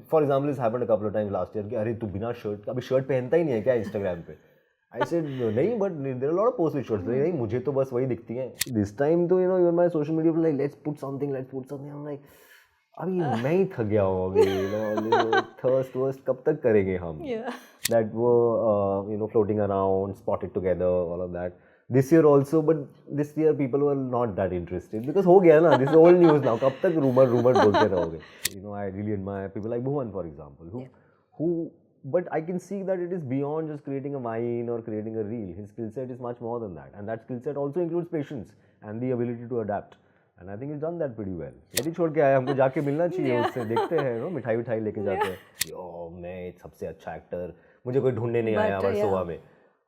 for example, this happened a couple of times last year. कि अरे तू बिना shirt, अभी shirt पहनता ही नहीं है क्या Instagram पे? I said नहीं, but there are a lot of posts with shirts. नहीं, मुझे तो बस वही दिखती हैं. This time तो even my social media like let's put something. I'm like अभी मैं ही थक गया हूँ अभी. Thirst कब तक करेंगे हम? That were floating around, spotted together, all of that. This year also, but this year people were not that interested because हो गया ना. This is old news now. कब तक rumor बोलते रहोगे? I really admire people like Bhuvan, for example, who. But I can see that it is beyond just creating a vine or creating a reel. His skill set is much more than that, and that skill set also includes patience and the ability to adapt. And I think he's done that pretty well. यदि छोड़ के आया, हमको जाके मिलना चाहिए उससे. देखते हैं, मिठाई लेके जाते हैं. यो, मैं सबसे अच्छा एक्टर. मुझे कोई ढूंढने नहीं आया वर्सोवा में.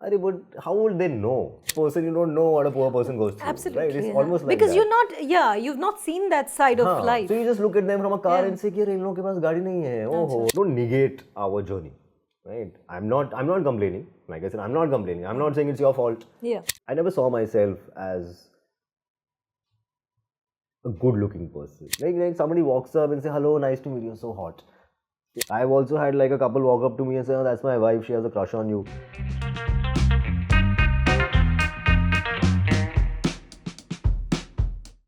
अरे, but how would they know? Person you don't know what a poor person goes through. Absolutely, right? It's almost like because that. you've not seen that side of life. So you just look at them from a car and say, कि इन लोगों के पास गाड़ी नहीं है. Oh, don't negate our journey. Right? I'm not complaining. Like I said, I'm not complaining. I'm not saying it's your fault. Yeah. I never saw myself as a good-looking person. Like somebody walks up and say, "Hello, nice to meet you. So hot." I've also had like a couple walk up to me and say, "Oh, that's my wife. She has a crush on you."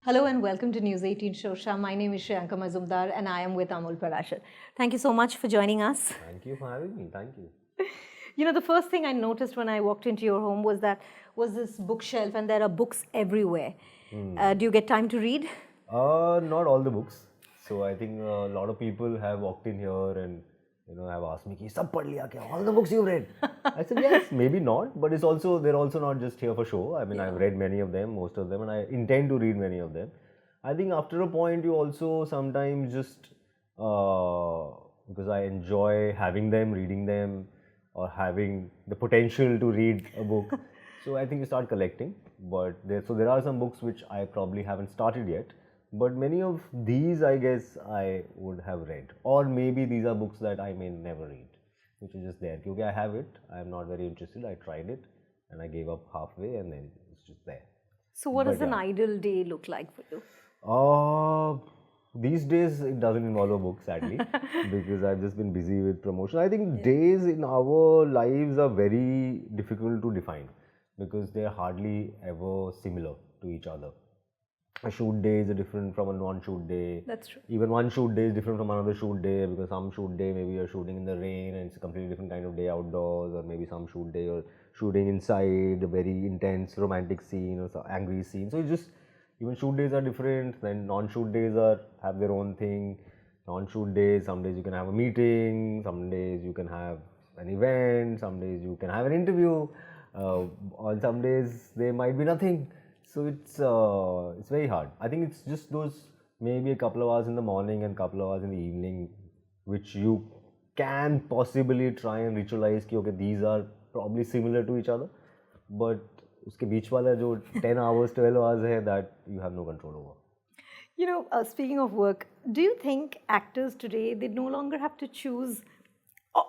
Hello and welcome to News 18 Shosha. My name is Shreyanka Mazumdar and I am with Amol Parashar. Thank you so much for joining us. Thank you for having me. Thank you. The first thing I noticed when I walked into your home was this bookshelf, and there are books everywhere. Do you get time to read? Not all the books. So I think a lot of people have walked in here and have asked me, "Sab pad liya kya? All the books you've read?" I said, yes, maybe not, but they're also not just here for show. I mean, I've read many of them, most of them, and I intend to read many of them. I think after a point, you also sometimes just because I enjoy having them, reading them, or having the potential to read a book. So I think you start collecting. But there are some books which I probably haven't started yet. But many of these, I guess, I would have read. Or maybe these are books that I may never read, which is just there. Because I have it, I'm not very interested. I tried it and I gave up halfway and then it's just there. So what does an ideal day look like for you? These days, it doesn't involve a book, sadly, because I've just been busy with promotion. I think days in our lives are very difficult to define because they're hardly ever similar to each other. A shoot day is different from a non-shoot day. That's true. Even one shoot day is different from another shoot day because some shoot day maybe you're shooting in the rain and it's a completely different kind of day outdoors, or maybe some shoot day you're shooting inside a very intense romantic scene or some angry scene. So it's just, even shoot days are different. Then non-shoot days have their own thing. Non-shoot days, some days you can have a meeting, some days you can have an event, some days you can have an interview. On some days there might be nothing. So it's very hard. I think it's just those maybe a couple of hours in the morning and couple of hours in the evening which you can possibly try and ritualize कि okay, these are probably similar to each other, but उसके बीच वाला जो 10 hours, 12 hours है, that you have no control over. Speaking of work, do you think actors today, they no longer have to choose,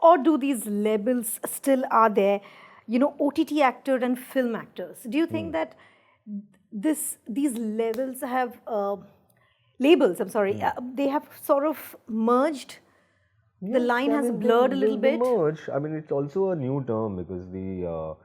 or do these labels still are there? OTT actor and film actors. Do you think that these labels have they have sort of merged? The line has blurred a little bit. Merged. I mean, it's also a new term because the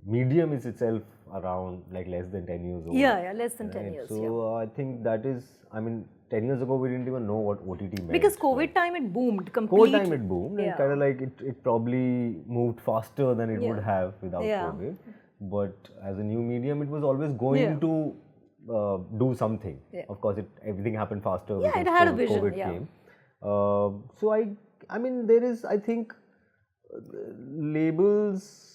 medium is itself around like less than 10 years old. Yeah, less than 10 years. So I think that is, 10 years ago we didn't even know what OTT meant. Because COVID time it boomed completely. COVID time it boomed. And kind of like it probably moved faster than it would have without COVID. But as a new medium, it was always going to do something. Of course, everything happened faster because it had a vision, COVID came. So I mean, there is, I think, labels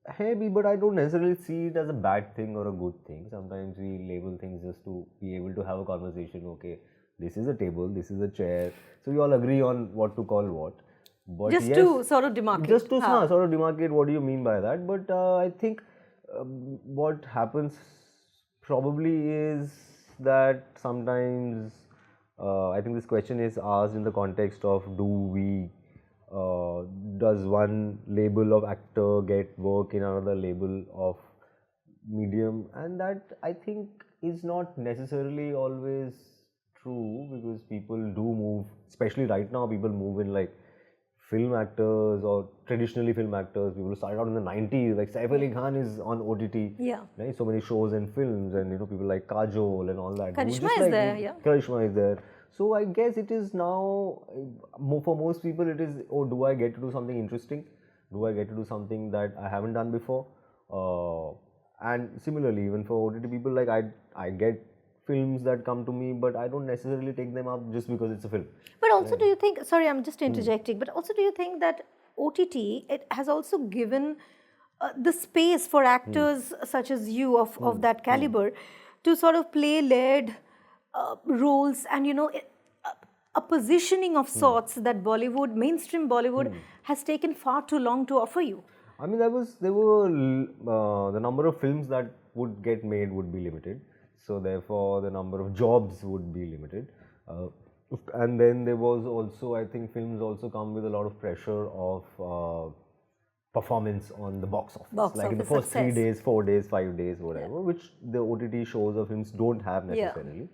heavy, but I don't necessarily see it as a bad thing or a good thing. Sometimes we label things just to be able to have a conversation. Okay, this is a table, this is a chair. So we all agree on what to call what. But just to sort of demarcate. Just to sort of demarcate what do you mean by that. But I think what happens probably is that sometimes I think this question is asked in the context of does one label of actor get work in another label of medium, and that I think is not necessarily always true, because people do move, especially right now, people move in like film actors or traditionally film actors. People who started out in the 90s, like Saif Ali Khan is on OTT. Yeah. Right? So many shows and films, and people like Kajol and all that. Karishma Just is like, there, yeah. Karishma is there. So I guess it is now, for most people, it is, oh, do I get to do something interesting? Do I get to do something that I haven't done before? And similarly, even for OTT people, like I get films that come to me, but I don't necessarily take them up just because it's a film. But also, do you think, sorry, I'm just interjecting, but also, do you think that OTT, it has also given the space for actors such as you of that caliber to sort of play layered roles and, a positioning of sorts that Bollywood, mainstream Bollywood, has taken far too long to offer you? I mean, there were the number of films that would get made would be limited. So therefore, the number of jobs would be limited. And then there was also, I think, films also come with a lot of pressure of performance on the box office. Box like in the office first success. 3 days, 4 days, 5 days, whatever, which the OTT shows or films don't have necessarily.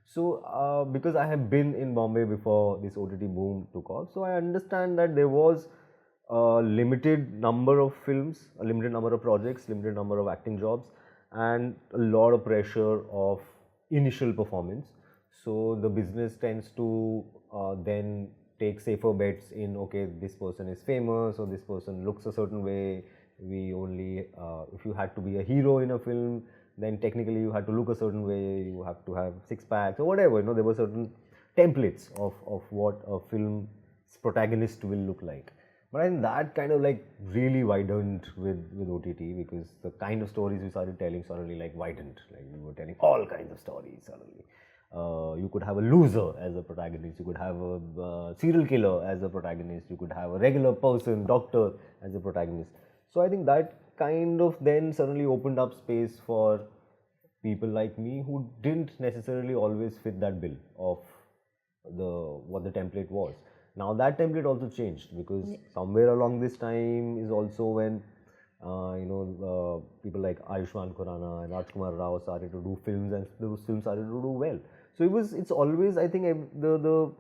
So, because I have been in Bombay before this OTT boom took off, so I understand that there was a limited number of films, a limited number of projects, limited number of acting jobs, and a lot of pressure of initial performance. So the business tends to then take safer bets in, okay, this person is famous or this person looks a certain way. We only, if you had to be a hero in a film, then technically you had to look a certain way, you have to have six packs or whatever, there were certain templates of what a film's protagonist will look like. But I think that kind of like really widened with OTT, because the kind of stories we started telling suddenly like widened. Like we were telling all kinds of stories suddenly. You could have a loser as a protagonist, you could have a serial killer as a protagonist, you could have a regular person, doctor as a protagonist. So I think that kind of then suddenly opened up space for people like me who didn't necessarily always fit that bill of what the template was. Now that template also changed, because somewhere along this time is also when people like Ayushmann Khurrana and Rajkumar Rao started to do films, and those films started to do well. So it's always, I think, the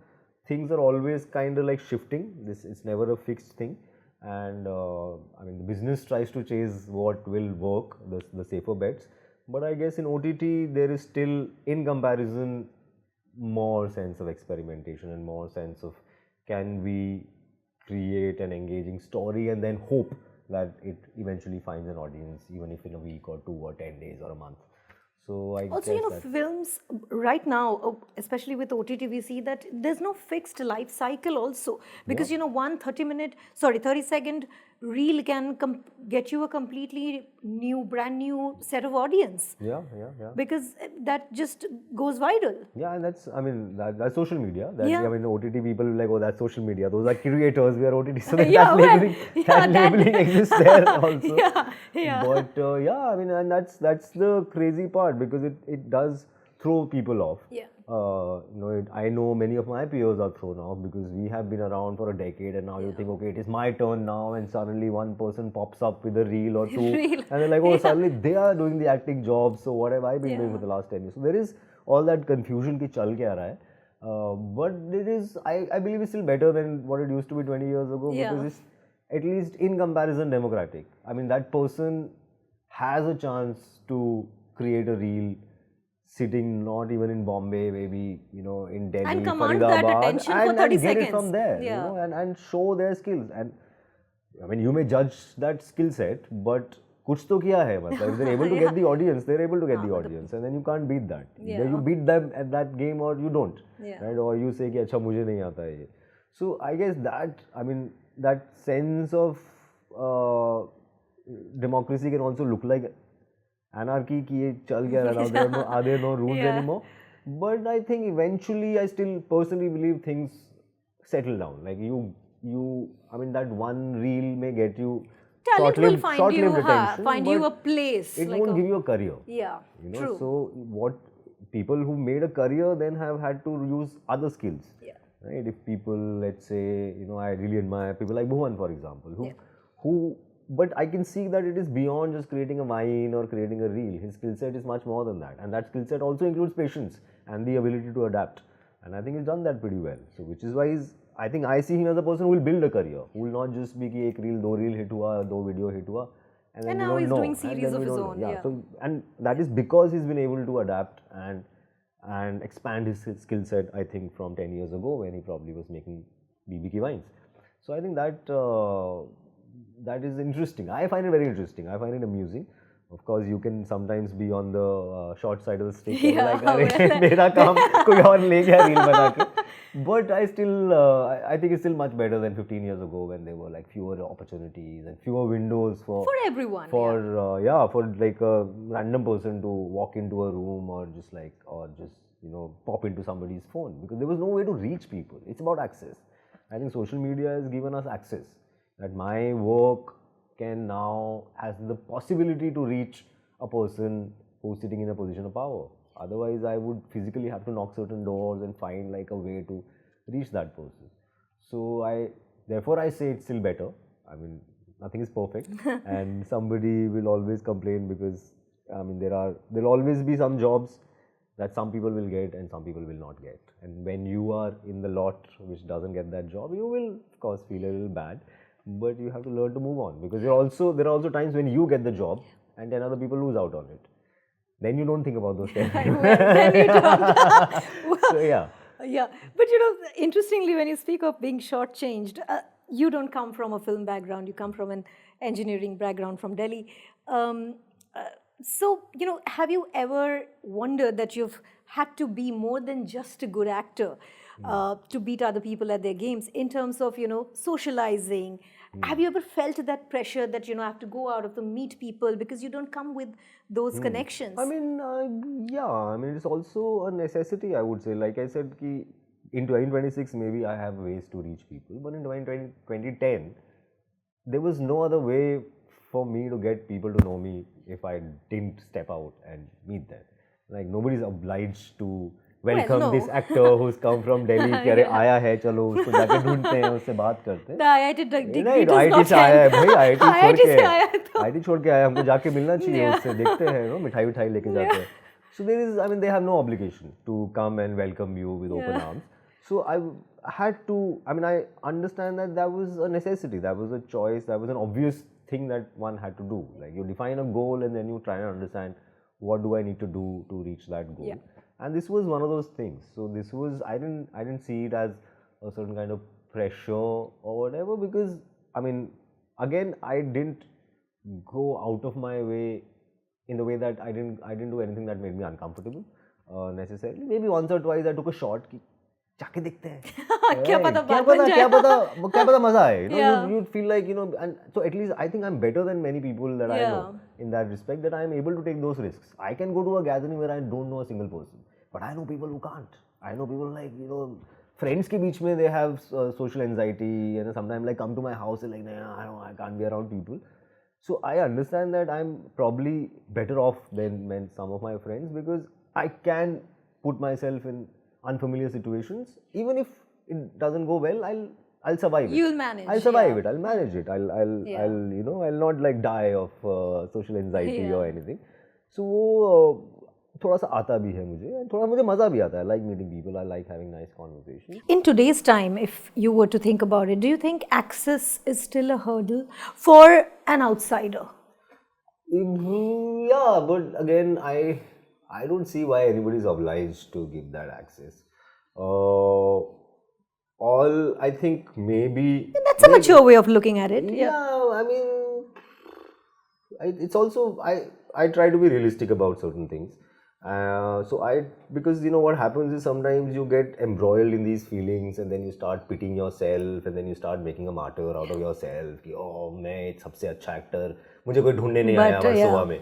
things are always kind of like shifting. It's never a fixed thing, and I mean the business tries to chase what will work, the safer bets. But I guess in OTT there is still, in comparison, more sense of experimentation and more sense of, can we create an engaging story and then hope that it eventually finds an audience, even if in a week or 2 or 10 days or a month. So I Also, guess films right now, especially with OTT, we see that there's no fixed life cycle also. Because, one 30-second reel can get you a completely brand new set of audience. Yeah. Because that just goes viral. Yeah, and that's social media. Yeah. I mean, OTT people will like, oh, that's social media. Those are creators. We are OTT. So Yeah, that labeling exists there also. Yeah. But I mean, and that's the crazy part, because it does throw people off. Yeah. I know many of my peers are thrown off because we have been around for a decade, and now you think, okay, it is my turn now, and suddenly one person pops up with a reel or two, and they're like, oh, suddenly they are doing the acting job, so what have I been doing for the last 10 years? So there is all that confusion ki chal kya raha hai. But it is, I believe it's still better than what it used to be 20 years ago, because it's at least in comparison democratic. I mean, that person has a chance to create a reel sitting not even in Bombay, maybe, in Delhi, and command that attention for 30 and get seconds. it from there, and show their skills. And I mean, you may judge that skill set, but kuch to kiya hai, matlab, if they're able to get the audience, they're able to get the audience, and then you can't beat that. Either you beat them at that game or you don't, right? Or you say ki acha mujhe nahi aata hai ye. So I guess that sense of democracy can also look like anarchy, ki ye chal gaya now, are there no rules anymore? But I think eventually, I still personally believe things settle down. Like I mean, that one reel may get you talent will find you a place. It won't give you a career. Yeah, true. So what people who made a career then have had to use other skills. Right? If people, let's say, I really admire people like Bhuvan, for example, who but I can see that it is beyond just creating a vine or creating a reel. His skill set is much more than that, and that skill set also includes patience and the ability to adapt. and I think he's done that pretty well. So which is why I think I see him as a person who will build a career, who will not just be कि एक reel, दो reel hit हुआ, दो video hit हुआ, and then And we now don't he's know. doing And series then of we his don't know. own, Yeah. yeah. So and that is because he's been able to adapt and expand his skill set. I think from 10 years ago when he probably was making BBQ vines. So I think that is interesting. I find it very interesting. I find it amusing. Of course, you can sometimes be on the short side of the stick. Yeah, like, अरे मेरा काम कोई और ले गया reel बना के. But I think it's still much better than 15 years ago when there were like fewer opportunities and fewer windows for everyone. for like a random person to walk into a room or just pop into somebody's phone, because there was no way to reach people. It's about access. I think social media has given us access, that my work can now has the possibility to reach a person who's sitting in a position of power. Otherwise, I would physically have to knock certain doors and find like a way to reach that person. So therefore I say it's still better. I mean, nothing is perfect, and somebody will always complain, because I mean there'll always be some jobs that some people will get and some people will not get. And when you are in the lot which doesn't get that job, you will of course feel a little bad, but you have to learn to move on, because there are also times when you get the job and 10 other people lose out on it. Then you don't think about those 10. Then you don't. So yeah. Yeah, but interestingly, when you speak of being shortchanged, you don't come from a film background. You come from an engineering background from Delhi. So, have you ever wondered that you've had to be more than just a good actor to beat other people at their games in terms of, socializing? Have you ever felt that pressure that, I have to go out of to meet people because you don't come with those connections? I mean, yeah. I mean, it's also a necessity, I would say. Like I said, in 2026, maybe I have ways to reach people. But in 2010, there was no other way for me to get people to know me if I didn't step out and meet them. Like, nobody's obliged to welcome this actor who's come from Delhi कि अरे आया है चलो उसको जाके ढूंढते हैं उससे बात करते हैं. नहीं IIT से आया है भाई, IIT छोड़ के आया, हमको जाके मिलना चाहिए उससे, देखते हैं मिठाई विठाई लेके जाते हैं. So they have no obligation to come and welcome you with open arms. So I understand that was a necessity, that was a choice, that was an obvious thing that one had to do. Like, you define a goal and then you try and understand what do I need to do to reach that goal. And this was one of those things. So this was, I didn't see it as a certain kind of pressure or whatever, because I mean, again, I didn't go out of my way in the way that I didn't do anything that made me uncomfortable necessarily. Maybe once or twice I took a shot कि जाके देखते हैं क्या पता मजा आए. You'd feel like, and so at least I think I'm better than many people that I know in that respect, that I'm able to take those risks. I can go to a gathering where I don't know a single person, but I know people who can't. I know people like, friends के बीच में they have social anxiety, and sometimes like come to my house and like, nah, I can't be around people. So I understand that I'm probably better off than some of my friends, because I can put myself in unfamiliar situations. Even if it doesn't go well, I'll survive it. You'll manage. I'll survive it. I'll manage it. I'll not like die of social anxiety or anything. So थोड़ा सा आता भी है मुझे, and थोड़ा मुझे मजा भी आता है. I like meeting people. I like having nice conversations. In today's time, if you were to think about it, do you think access is still a hurdle for an outsider? Yeah, but again, I don't see why anybody is obliged to give that access. I think maybe... That's a mature way of looking at it. Yeah, I mean, it's also, I try to be realistic about certain things. Because what happens is sometimes you get embroiled in these feelings, and then you start pitying yourself, and then you start making a martyr out of yourself. मैं सबसे अच्छा actor, मुझे कोई ढूंढने नहीं आया वर्सोवा में.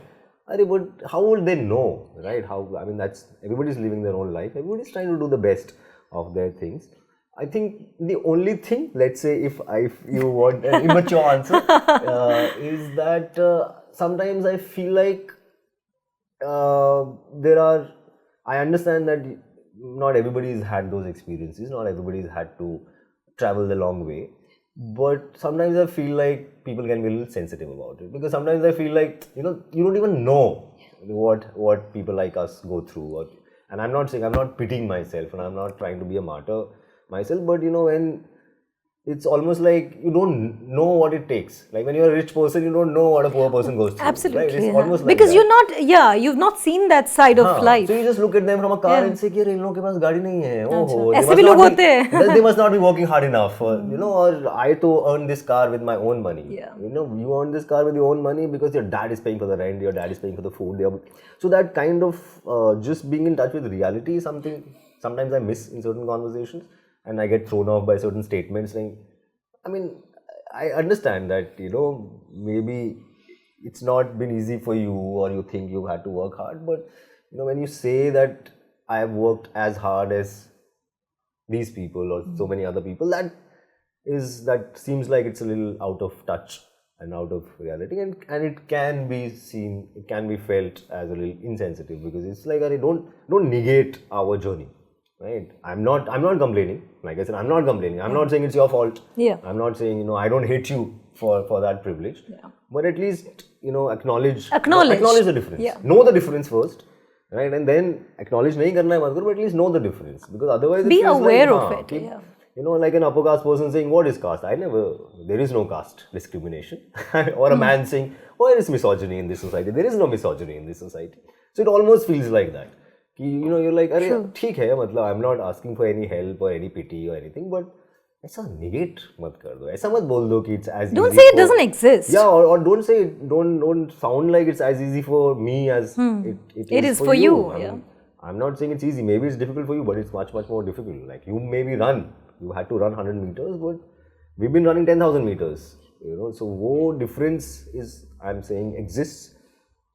But how would they know, right? Everybody's living their own life. Everybody's trying to do the best of their things. I think the only thing, let's say, if you want an immature answer, is that sometimes I feel like I understand that not everybody's had those experiences, not everybody's had to travel the long way. But sometimes I feel like people can be a little sensitive about it, because sometimes I feel like, you don't even know what people like us go through. And I'm not pitying myself, and I'm not trying to be a martyr myself, but when it's almost like you don't know what it takes. Like when you're a rich person, you don't know what a poor person goes through. Absolutely. Right? It's Yeah. almost like because that. you've not seen that side of life. So you just look at them from a car and say, "Kya इन लोगों के पास गाड़ी नहीं है? Oh, ऐसे भी लोग होते हैं. They must not be working hard enough. Or I too earn this car with my own money. Yeah. You earn this car with your own money because your dad is paying for the rent, your dad is paying for the food. So that kind of just being in touch with reality is something sometimes I miss in certain conversations, and I get thrown off by certain statements saying, I mean, I understand that, maybe it's not been easy for you, or you think you've had to work hard, but, when you say that I have worked as hard as these people or so many other people, that seems like it's a little out of touch and out of reality, and it can be seen, it can be felt as a little insensitive, because it's like, don't negate our journey. Right? I'm not complaining. Like I said, I'm not complaining. I'm not saying it's your fault. Yeah. I'm not saying, I don't hate you for that privilege. Yeah. But at least, acknowledge the difference. Yeah. Know the difference first. Right? And then acknowledge nahi karna hai mat karo, but at least know the difference. Because otherwise be aware of it. Yeah. Like an upper caste person saying, what is caste? There is no caste discrimination. Or a man saying, there is misogyny in this society. There is no misogyny in this society. So it almost feels like that. You're like, अरे ठीक है, मतलब I'm not asking for any help or any pity or anything, but ऐसा negate मत कर दो, ऐसा मत बोल दो कि it's as don't easy say it doesn't exist. Yeah, or don't say don't sound like it's as easy for me as it is for you. I'm not saying it's easy. Maybe it's difficult for you, but it's much more difficult. Like you maybe you had to run 100 meters, but we've been running 10,000 meters. So wo difference is, I'm saying, exists,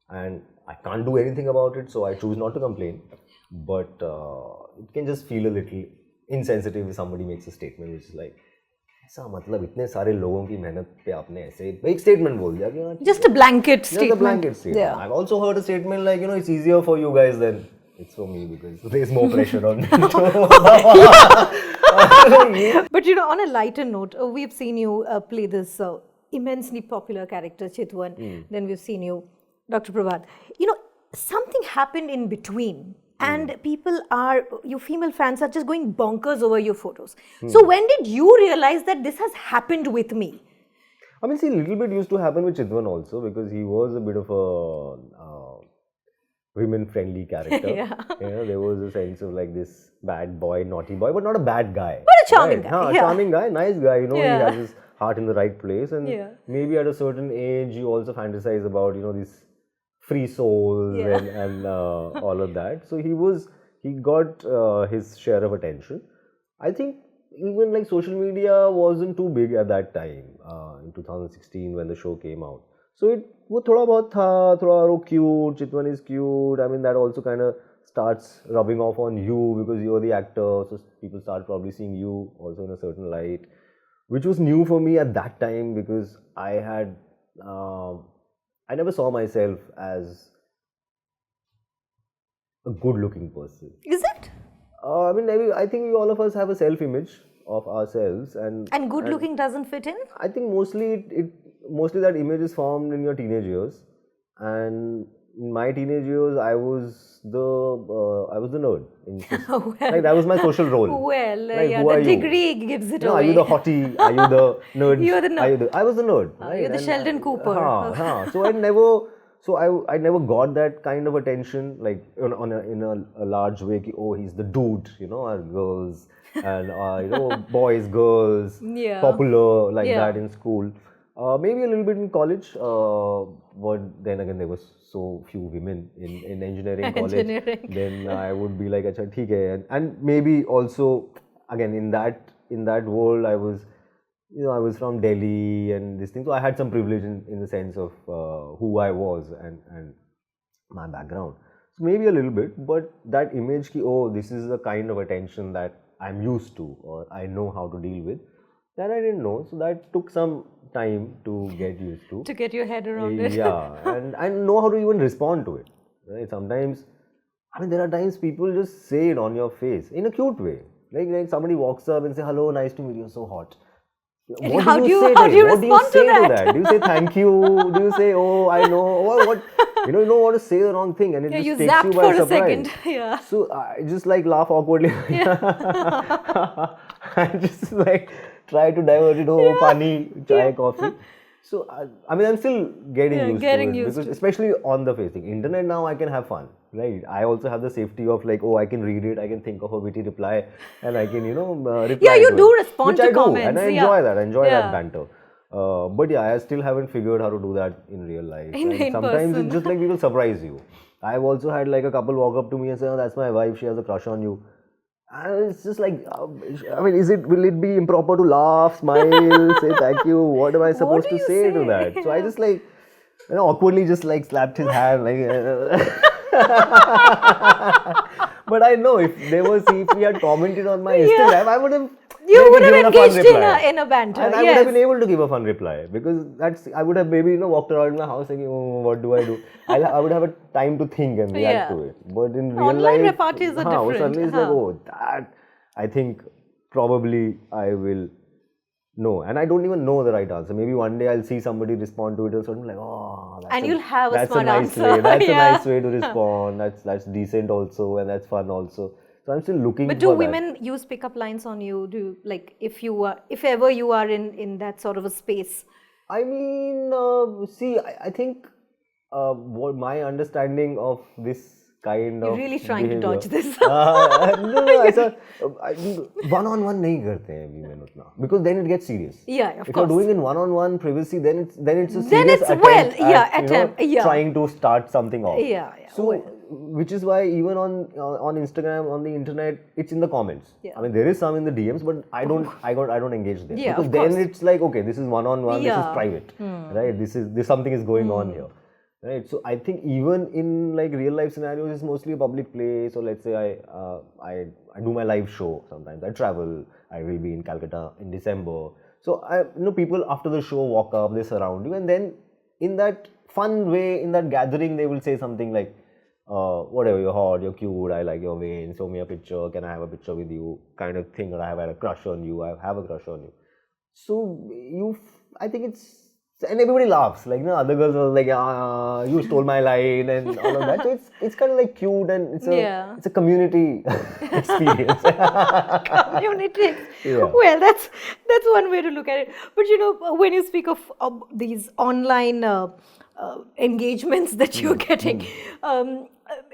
and I can't do anything about it, so I choose not to complain. But it can just feel a little insensitive if somebody makes a statement which is like, ऐसा मतलब इतने सारे लोगों की मेहनत पे आपने ऐसे एक statement बोल दिया कि just a blanket statement. Just a blanket statement. Yeah. I've also heard a statement like, it's easier for you guys than it's for me because there's more pressure on me. But on a lighter note, we've seen you play this immensely popular character Chitwan. Then we've seen you, Dr. Prabhat. Something happened in between, and your female fans are just going bonkers over your photos. So when did you realize that this has happened with me? I mean, see, a little bit used to happen with Chitwan also, because he was a bit of a women-friendly character. Yeah. There was a sense of like this bad boy, naughty boy, but not a bad guy. But a charming guy. A charming guy, nice guy. He has his heart in the right place, and maybe at a certain age, you also fantasize about these free souls and all of that. So he got his share of attention. I think even like social media wasn't too big at that time in 2016 when the show came out. So वो थोड़ा बहुत था, थोड़ा cute, Chitwan is cute. I mean, that also kind of starts rubbing off on you because you're the actor. So people start probably seeing you also in a certain light, which was new for me at that time because I never saw myself as a good-looking person. Is it? I mean, maybe I think all of us have a self-image of ourselves, and good-looking doesn't fit in. I think mostly that image is formed in your teenage years, and in my teenage years, I was the nerd. Like that was my social role. Well, like, the degree gives it away. Are you the hottie? Are you the nerd? You're the nerd. I was the nerd. Right? You're the Sheldon Cooper. So I never got that kind of attention, like in a large way. He's the dude, our girls and boys, girls, popular like that in school. Maybe a little bit in college, but then again there was so few women in engineering college. Then I would be like, "Acha, theek hai." And maybe also again in that world I was from Delhi and this thing, so I had some privilege in the sense of who I was and my background. So maybe a little bit, but that image this is the kind of attention that I'm used to or I know how to deal with, that I didn't know. So that took some time to get used to. To get your head around it. Yeah, and know how to even respond to it. Right? Sometimes, I mean, there are times people just say it on your face in a cute way. Like somebody walks up and say, "Hello, nice to meet you, you're so hot." How do you respond to that? Do you say thank you? Do you say, "Oh, I know"? What? you know, you don't want to say the wrong thing, and it Yeah, you just takes zapped you by for a surprise. second. Yeah. So I just like laugh awkwardly. I just like try to divert it. Oh, pani, chai, coffee. So I mean, I'm still getting used getting to it used because to it. especially on the facing internet now, I can have fun, right? I also have the safety of like, oh, I can read it, I can think of a witty reply, and I can reply. Yeah, you to do it, respond which to I do, comments. and I Yeah. enjoy that. I enjoy that Yeah. banter. But yeah, I still haven't figured how to do that in real life. In Sometimes person. it's just like people surprise you. I've also had like a couple walk up to me and say, "Oh, that's my wife. She has a crush on you." And it's just like, I mean, will it be improper to laugh, smile, say thank you? What am I supposed do to you say to say? that? So I just like, awkwardly just like slapped his hand, like. But I know if he had commented on my Instagram, I would have. You maybe would have given a fun engaged in reply. a banter. And I would have been able to give a fun reply because I would have maybe walked around my house thinking, oh, what do I do? I would have a time to think and react to it. But in real Online life, repartees are different. suddenly it's like, oh, that I think probably I will know. And I don't even know the right answer. Maybe one day I'll see somebody respond to it or something like, oh, And you'll have a smart nice answer. way. That's a Yeah. nice way to respond. That's decent also, and that's fun also. So I'm still looking. But for do that. women use pickup lines on you? Do like if ever you are in that sort of a space? I mean, see, I think what my understanding of this kind You're of really trying behavior, to dodge this. no, ऐसा one-on-one नहीं करते हैं women उतना because then it gets serious. Yeah, of If course. you're doing in one-on-one privacy, then it's a Then serious it's, attempt well, yeah, at, attempt, yeah. trying to start something off. Yeah, yeah. So, which is why even on Instagram, on the internet, it's in the comments. Yeah. I mean, there is some in the DMs, but I don't engage there Yeah, because of then course. it's like, okay, this is one-on-one, this is Yeah. private, right? This something is going on here, right? So I think even in like real life scenarios, it's mostly a public place. Or let's say I do my live show. Sometimes I travel. I will be in Calcutta in December. So people after the show walk up, they surround you, and then in that fun way, in that gathering, they will say something like, whatever, you're hot, you're cute, I like your veins, show me a picture, can I have a picture with you, kind of thing, or I have had a crush on you, I have a crush on you. So I think it's, and everybody laughs, like, other girls are like, you stole my line and all of that. So it's kind of like cute and it's a community experience. Community. Yeah. Well, that's one way to look at it. But when you speak of these online engagements that you're getting,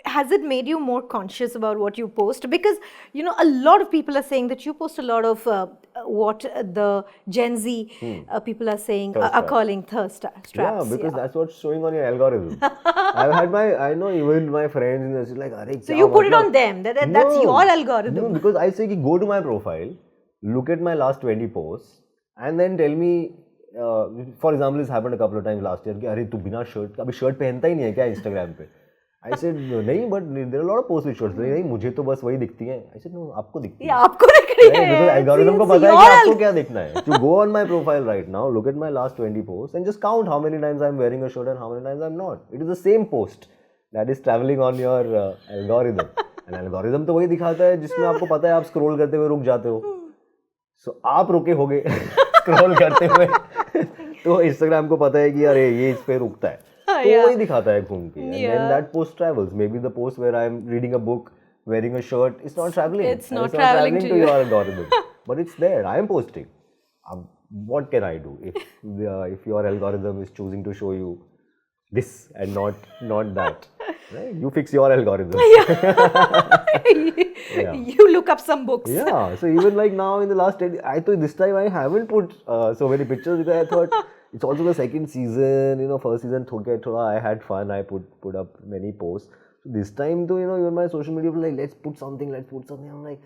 has it made you more conscious about what you post? Because a lot of people are saying that you post a lot of what the Gen Z people are saying are calling thirst traps. Yeah, because that's what's showing on your algorithm. I know even my friends are like, so you put it on them. That's your algorithm. No, because I say, go to my profile, look at my last 20 posts, and then tell me. For example, this happened a couple of times last year. अरे तू बिना shirt अभी shirt पहनता ही नहीं है क्या Instagram पे? I said नहीं, but there are a lot of posts with shirts. नहीं, मुझे तो बस वही दिखती हैं. I said no, आपको दिखती है. Yeah, आपको दिख रही है. Because algorithm को पता है कि आपको क्या दिखना है. So go on my profile right now, look at my last 20 posts, and just count how many times I'm wearing a shirt and how many times I'm not. It is the same post that is traveling on your algorithm. And algorithm तो वही दिखाता है जिसमें आपको पता है आप scroll करते हुए रुक जाते हो. So आप रुके होगे scroll करते हुए. तो Instagram को पता है कि यार ये इस पे रुकता है. तो वही दिखाता है घूम के. And then that post travels. Maybe the post where I'm reading a book, wearing a shirt, it's not traveling. It's not traveling to your algorithm. But it's there. I am posting. What can I do if your algorithm is choosing to show you this and not that? Right? You fix your algorithm. Yeah. You look up some books. Yeah. So even like now in the last, I thought this time I haven't put so many pictures because I thought it's also the second season. First season I had fun. I put up many posts. So this time though, even my social media was like, let's put something. I'm like,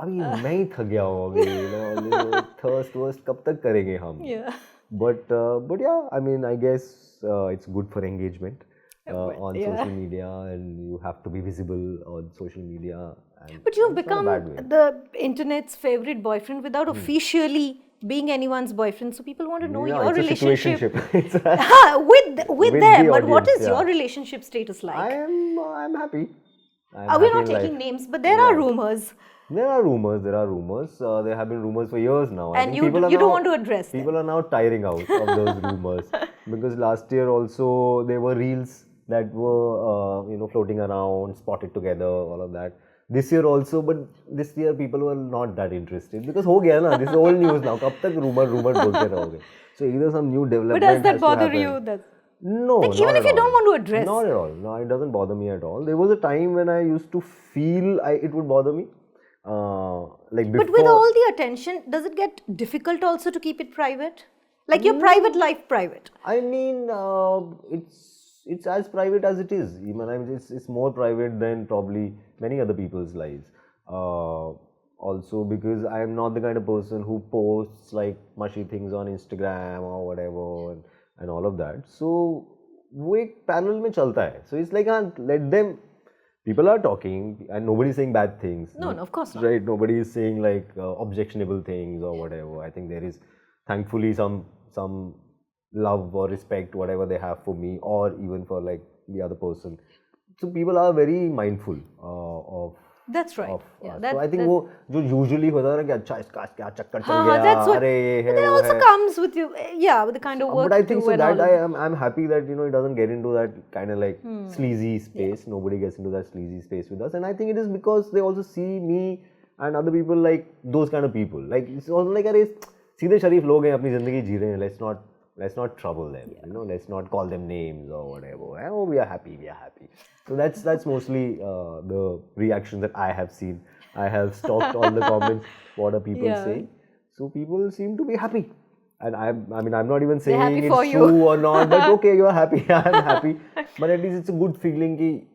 अभी मैं ही थक गया हूँ अभी. Thirst कब तक करेंगे हम? Yeah. But yeah, I mean, I guess it's good for engagement. On social media, and you have to be visible on social media. But you've become the internet's favorite boyfriend without officially being anyone's boyfriend. So people want to know your relationship with them. But what is your relationship status like? I'm happy. We're not taking names, but there are rumors. There are rumors. There have been rumors for years now. And you don't want to address them. People are now tiring out of those rumors because last year also there were reels that were floating around, spotted together, all of that. This year also, but this year people were not that interested because हो गया ना, this is old news now. कब तक rumor बोलते रहोगे? So either some new development But does that has to bother happen. you? No, like, even not if at you don't all. want to address. Not at all. No, it doesn't bother me at all. There was a time when I used to feel it would bother me. Like before. But with all the attention, does it get difficult also to keep it private? Like your private life private? I mean, it's as private as it is. Even I mean, it's more private than probably many other people's lives. Also because I am not the kind of person who posts like mushy things on Instagram or whatever and all of that. So वो एक parallel में चलता है. So it's like let them. People are talking and nobody is saying bad things. No, of course not. Right? Nobody is saying like objectionable things or whatever. I think there is thankfully some love or respect whatever they have for me or even for like the other person. So people are very mindful of. That's right. So I think वो जो usually होता है ना कि अच्छा इसका क्या चक्कर चल गया that's what, अरे ये है but that also comes with you, with the kind of work but I you think do so and that all. I'm happy that it doesn't get into that kind of like sleazy space. Nobody gets into that sleazy space with us, and I think it is because they also see me and other people like those kind of people. Like it's also like अरे सीधे शरीफ लोग हैं अपनी जिंदगी जी रहे हैं. Let's not trouble them. Let's not call them names or whatever. Oh, we are happy. So that's mostly the reaction that I have seen. I have stalked all the comments. What are people saying? So people seem to be happy. And I mean, I'm not even saying it's true or not, but okay, you're happy, I'm happy. But at least it's a good feeling ki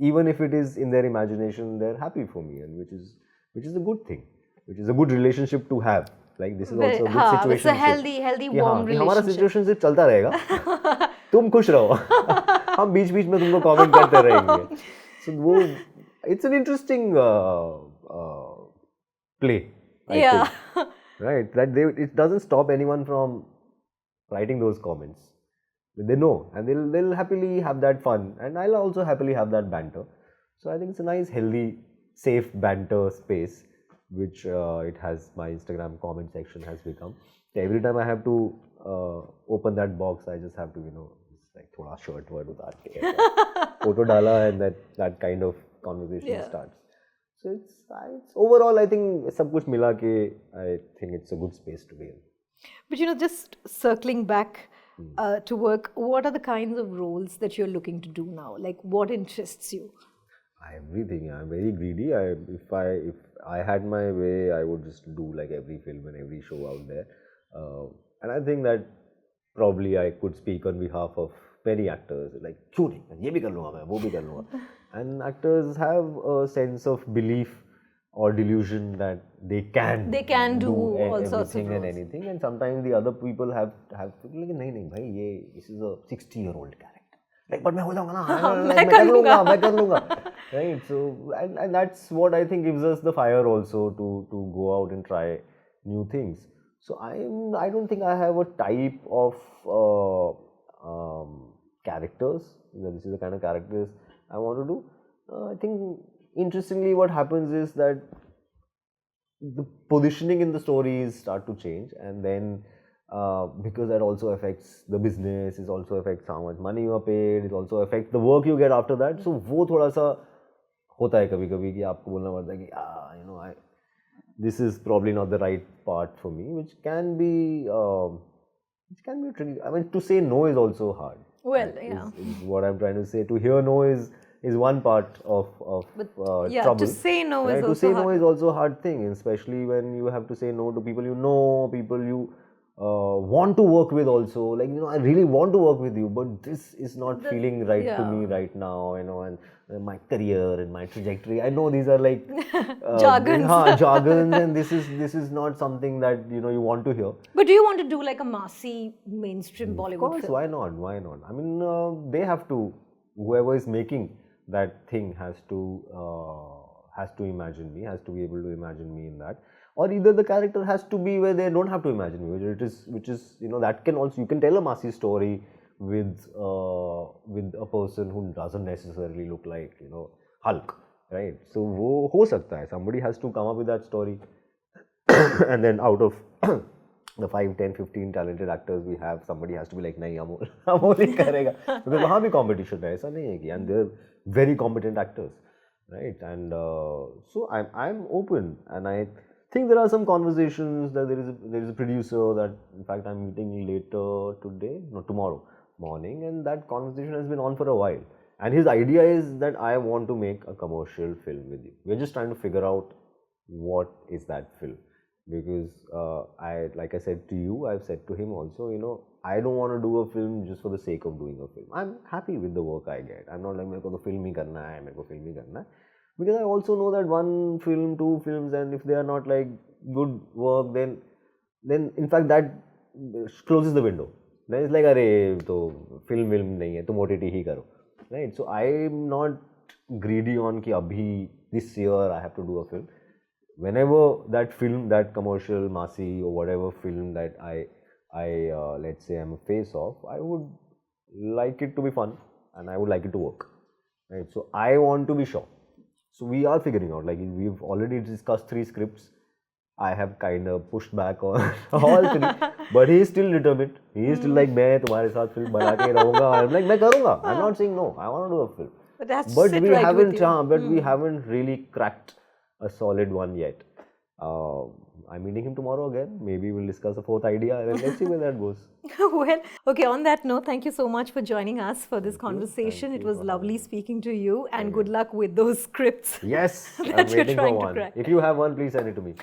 even if it is in their imagination, they're happy for me, and which is a good thing, which is a good relationship to have. Like this is also a good situation. It's a healthy, warm relationship. हमारा situationship चलता रहेगा. तुम खुश रहो. हम बीच-बीच में तुमको comment करते रहेंगे. So वो it's an interesting play. I think. Right, that it doesn't stop anyone from writing those comments. They know, and they'll happily have that fun, and I'll also happily have that banter. So I think it's a nice, healthy, safe banter space, which it has. My Instagram comment section has become. So every time I have to open that box, I just have to it's like thoda shirt word उतार के photo डाला, and that kind of conversation starts. So it's overall I think सब कुछ मिला के I think it's a good space to be in. But just circling back to work, what are the kinds of roles that you're looking to do now? Like what interests you? Everything. I'm very greedy. If I had my way, I would just do like every film and every show out there. And I think that probably I could speak on behalf of many actors. Like क्यों नहीं? ये भी कर लूँगा मैं, वो भी कर लूँगा. And actors have a sense of belief or delusion that they can do all sorts of everything and anything, and sometimes the other people have like नहीं भाई this is a 60-year-old character. Like but मैं हो जाऊँगा ना, मैं कर लूँगा. Right, so and that's what I think gives us the fire also to go out and try new things. So I don't think I have a type of characters. This is the kind of characters I want to do. I think interestingly what happens is that the positioning in the stories start to change, and then because that also affects the business, it also affects how much money you are paid, it also affects the work you get after that. So वो थोड़ा सा होता है कभी-कभी कि आपको बोलना पड़ता है कि this is probably not the right part for me, which can be tricky. I mean, to say no is also hard. Well, is what I'm trying to say. To hear no is one part of trouble. To say no right? is also hard. To say no is also a hard thing, especially when you have to say no to people people you want to work with also. Like, I really want to work with you, but this is not feeling right to me right now, and my career and my trajectory. I know these are like jargons, and this is not something that you want to hear. But do you want to do like a massy mainstream Bollywood Of course, film? why not? I mean, they have to. Whoever is making that thing has to imagine me, has to be able to imagine me in that. Or either the character has to be where they don't have to imagine me, which is that can also, you can tell a massy story with a person who doesn't necessarily look like Hulk, right? So वो हो सकता है. Somebody has to come up with that story, and then out of the 5, 10, 15 talented actors we have, somebody has to be like, nahi, Amol, Amol ही करेगा. Because वहाँ भी competition है, ऐसा नहीं है कि, and they're very competent actors, right? And so I'm open, and I think there are some conversations that there is a producer that, in fact, I'm meeting later today, no, tomorrow morning, and that conversation has been on for a while. And his idea is that I want to make a commercial film with you. We're just trying to figure out what is that film. Because like I said to you, I've said to him also, you know, I don't want to do a film just for the sake of doing a film. I'm happy with the work I get. I'm not like, मेरे को तो film ही करना है, मेरे को film ही करना है. Because I also know that one film, two films, and if they are not like good work, then in fact that closes the window. Then it's like, अरे तो film नहीं है, तुम OTT ही करो, right? So I'm not greedy on कि अभी this year I have to do a film. Whenever that film, that commercial, Masi or whatever film that I let's say I'm a face of, I would like it to be fun and I would like it to work, right? So I want to be sure. So we are figuring out, like we've already discussed 3 scripts. I have kind of pushed back on all 3, but he is still determined. He is still like, मैं तुम्हारे साथ film बना के रहूँगा. I'm like, मैं करूँगा. I'm not saying no. I want to do a film. But we right haven't, we haven't really cracked a solid one yet. I'm meeting him tomorrow again. Maybe we'll discuss a 4th idea and let's see where that goes. Well, okay, on that note, thank you so much for joining us for this conversation. It was lovely speaking to you, and good luck with those scripts. Yes, that I'm you're waiting for trying to one. crack. If you have one, please send it to me.